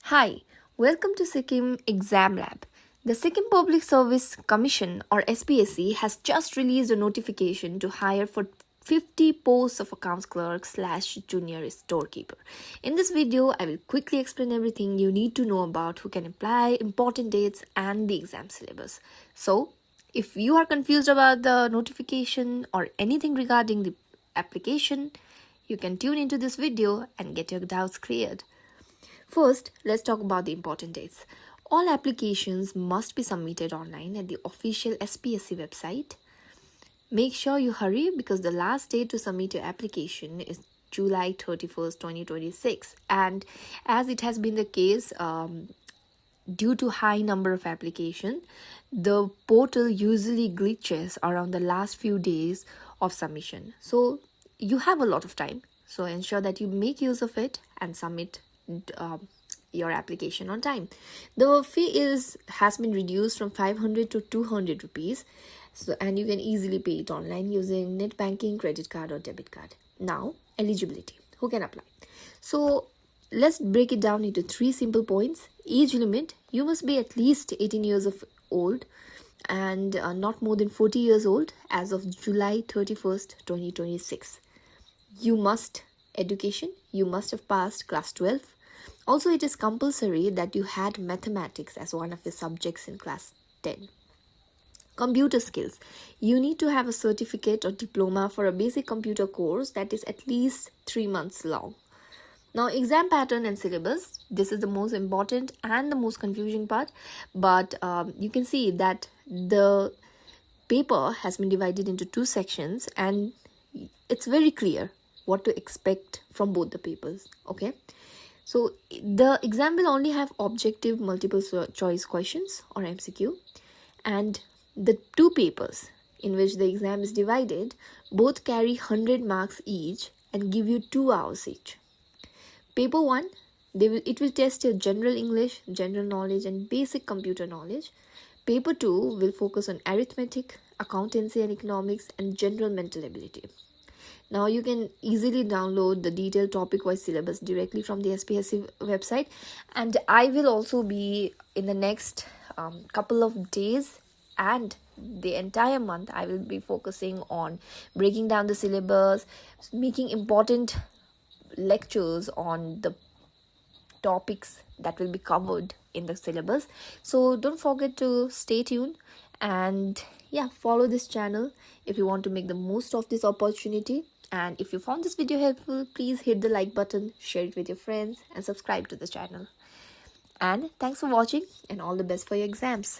Hi, welcome to Sikkim Exam Lab. The Sikkim Public Service Commission or SPSC has just released a notification to hire for 50 posts of accounts clerk slash junior storekeeper. In this video, I will quickly explain everything you need to know about who can apply, important dates, and the exam syllabus. So, if you are confused about the notification or anything regarding the application, you can tune into this video and get your doubts cleared. First, let's talk about the important dates. All applications must be submitted online at the official SPSC website. Make sure you hurry because the last date to submit your application is July 31st, 2026. And as it has been the case, due to high number of applications, the portal usually glitches around the last few days of submission. So you have a lot of time. So ensure that you make use of it and submit your application on time. The fee has been reduced from 500 to 200 rupees. So, and you can easily pay it online using net banking, credit card or debit card. Now, eligibility. Who can apply? So, let's break it down into 3 simple points. Age limit. You must be at least 18 years of old and not more than 40 years old as of July 31st, 2026. You must have passed class 12. Also, it is compulsory that you had mathematics as one of your subjects in class 10. Computer skills. You need to have a certificate or diploma for a basic computer course that is at least 3 months long. Now, exam pattern and syllabus. This is the most important and the most confusing part. But you can see that the paper has been divided into 2 sections and it's very clear what to expect from both the papers. Okay. So the exam will only have objective multiple choice questions or MCQ, and the 2 papers in which the exam is divided both carry 100 marks each and give you 2 hours each. Paper 1, it will test your general English, general knowledge and basic computer knowledge. Paper 2 will focus on arithmetic, accountancy and economics and general mental ability. Now you can easily download the detailed topic-wise syllabus directly from the SPSC website, and I will also be in the next couple of days and the entire month I will be focusing on breaking down the syllabus, making important lectures on the topics that will be covered in the syllabus. So don't forget to stay tuned and follow this channel if you want to make the most of this opportunity. And if you found this video helpful, please hit the like button, share it with your friends and subscribe to the channel. And thanks for watching and all the best for your exams.